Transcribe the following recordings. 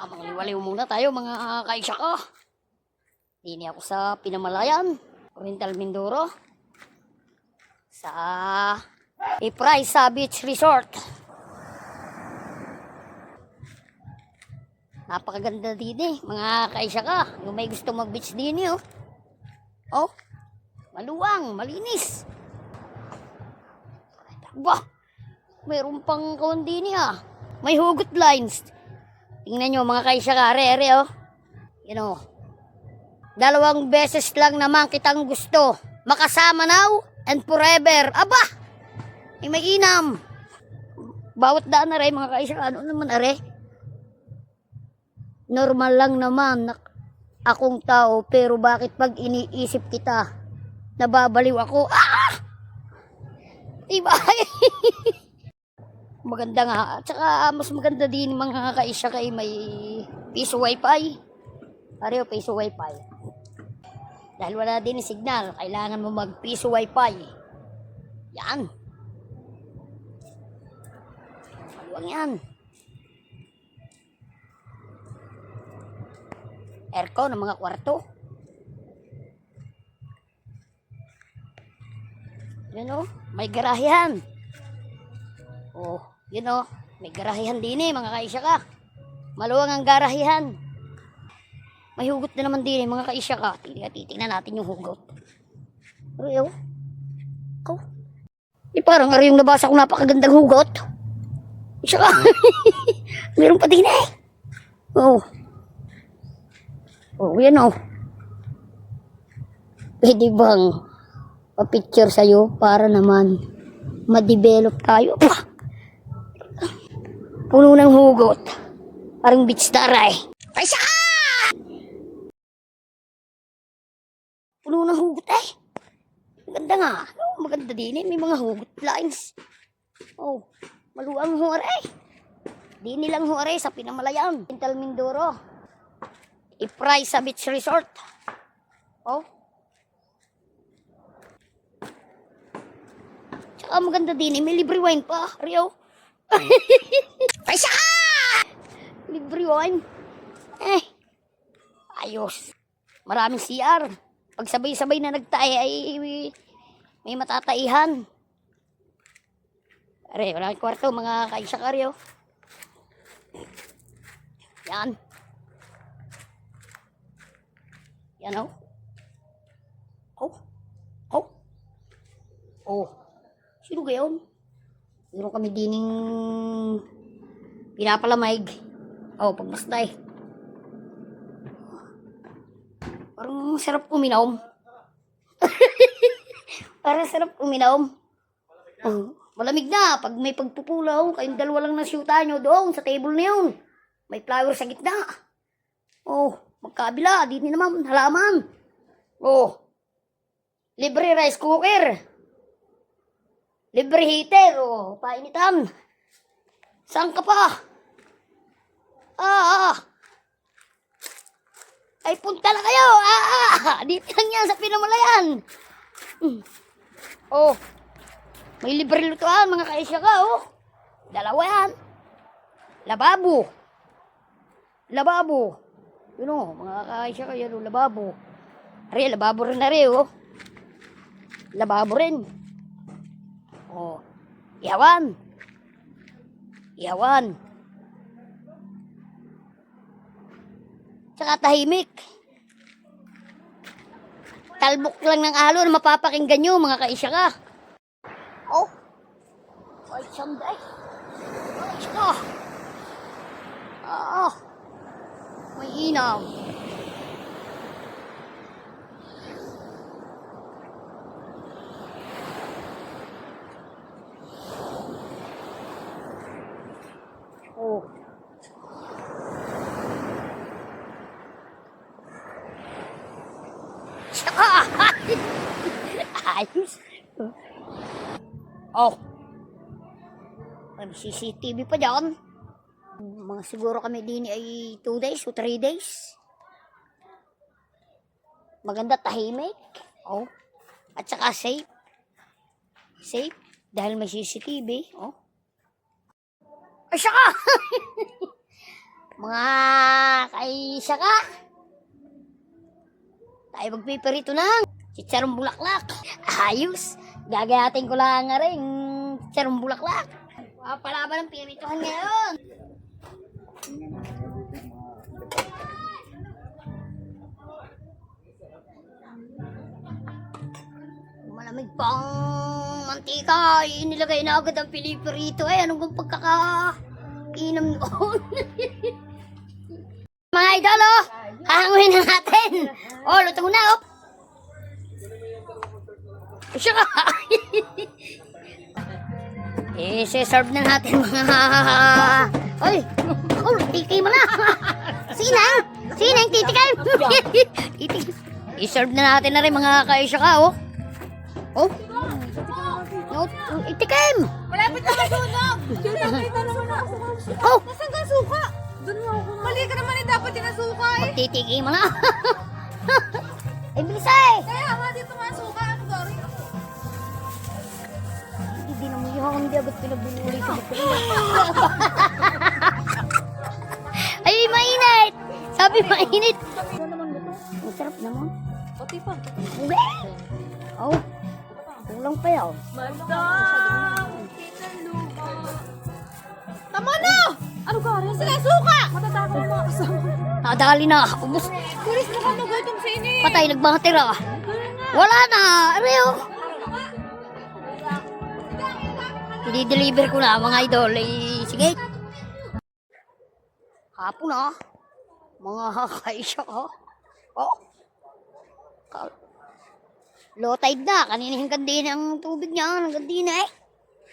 Mangliwaliw muna tayo mga kaisya ko. Dini ako sa Pinamalayan, Oriental Mindoro. Sa Ipraysa Beach Resort. Napakaganda din mga kaisya ka. Yung may gusto mag-beach din oh. Maluwang, malinis. Bah, mayroon pang kawan din May hugot lines. Tingnan nyo mga kaisya ka, are, Dalawang beses lang naman kitang gusto. Makasama now and forever. Aba! May inam. Bawat daan na rin mga kaisya ka. Ano naman are? Normal lang naman akong tao. Pero bakit pag iniisip kita, nababaliw ako? Ah! Diba? Maganda nga. At saka mas maganda din mga kaisya kay may piso wifi. Pareho piso wifi. Dahil wala din signal, kailangan mo mag piso wifi. Yan. Maluwang yan. Aircon ng mga kwarto. May garahehan. May garahehan din mga kaisya ka. Maluwang ang garahehan. May hugot na naman din mga kaisya ka. Titingnan natin yung hugot. Pero parang yung nabasa ko napakagandang hugot. Isya ka. Meron pa din Pwede bang pa-picture sa'yo para naman ma-develop tayo? Puno ng hugot. Parang beach taray. Kaisa! Puno ng hugot Maganda nga. Maganda din may mga hugot lines. Maluwang huwari. Di nilang huwari sa Pinamalayan. Oriental Mindoro. Ipraysa Beach Resort. Tsaka maganda din may libre wine pa. Rio. Paisa! Libre wine. Ayos. Maraming CR. Pag sabay-sabay na nagtae ay may matataihan. Walang kwarto mga kaisya ka Rio. Yan. Yan Sino gayon? Meron kami dining pinapalamig. Pagmastay. Parang sarap uminom. Parang sarap uminom. Malamig na. Pag may pagpupulaw, kayong dalawa lang na siyuta nyo doon sa table na yun. May flower sa gitna. Magkabila. Di naman halaman. Libre rice cooker. Libre heater. Painitan. Saan ka pa? Ay, punta na kayo. Dito lang yan sa Pinamalayan. May libre lutuan, mga kaisya ka, Dalawa yan. Lababo. Mga kaisya ka yan, lababo. Lababo rin na rin, Lababo rin. Ihawan. Tsaka tahimik. Talbok lang ng alo na mapapakinggan nyo, mga kaisya ka. Ay, sanday. May inaw. Ayos. May CCTV pa dyan. Mga siguro kami din ay 2 days o 3 days. Maganda, tahimik. At saka safe. Dahil may CCTV. Ay, saka! Mga kaisa ka. Tayo magpiperito ng chicharong bulaklak. Ayos. Gagayatin ko lang nga rin chicharong bulaklak. Palaban ng pirituhan ngayon. Malamig pang mantika. Inilagay na agad ang pinipirito. Anong kung pagkakainam noon? Mga idol, hahanguhin na natin. Luto na, Siya ka. Serve na natin mga... titikim mo na. Sinang, titikim. I-serve na natin na rin mga kaisya ka, itikim. Malapit na masunog. Nakita naman ako. Nasaan ka suka? Doon mo ako. Mali ka naman dapat dinasuka Titikim mo na. Bilis Kaya nga dito nga suka. Ano gawin? Hindi naman yung hindi agad pinagbunuli sa Ay, mainit. Sabi mainit. Ano naman ito? Ang sarap naman. Pati pa. Kulang pa yaw. Madam! Tinaluba. Tama na! Ano ka rin? Sige, suka! Matatakot mo mga kasama. Nadali na. Ubus. Kulis mo ka nagutom sa ini. Patay, nagbahatira. Wala na. Areo. I-deliver ko na mga idol. Sige. Hapon na. Mga kaisya ka. Low tide na. Kanina hanggang din ang tubig niya. Hanggang din na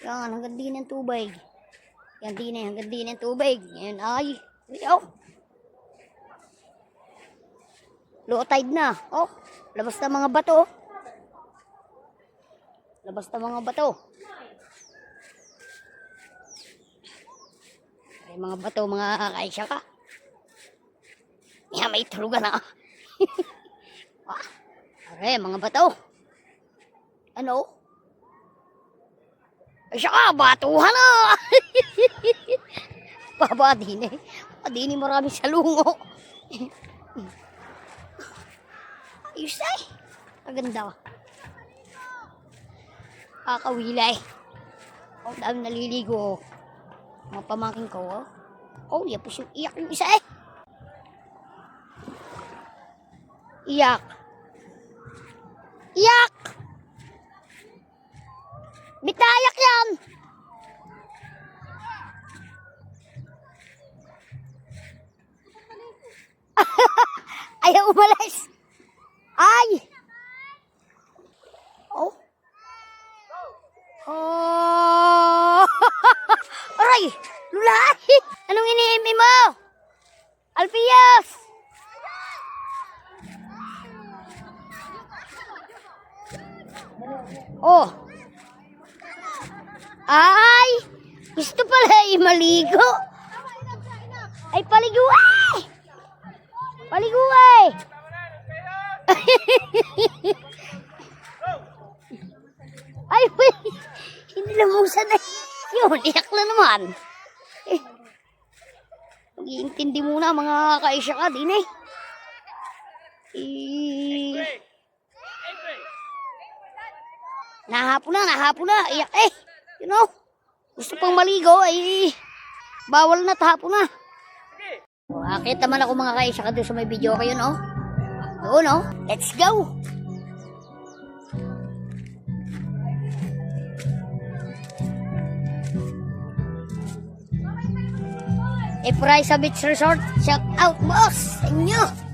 Yan, hanggang din ang tubig. Yan din hanggang din ang tubig. Yan ay. Low tide na. Labas na mga bato. Ay, mga bato, mga kaisya ka. Yan, may tulugan na. Ay, mga bato. Ano? Ay, siya ka, batuhan na. Padini marami sa lungo. Ayos ay. Maganda. Kakawilay. Dami naliligo. Mga pamangkin ko. Yapos yung iyak yung isa Iyak. Bitayak yan. Ayaw umalis. Ay. Aray. Lulay. Anong iniimi mo? Alfias. Ay, gusto pala maligo. Ay, paligo Ay, hindi lamusan Yun, iyak na naman. Mag-iintindi muna mga kaisya ka din Nahapon na, iyak gusto pang maligo bawal na, tahapon na. Akit naman ako mga kaisya ka doon sa may video kayo, doon, let's go. Price Beach Resort, shout out boss sa inyo.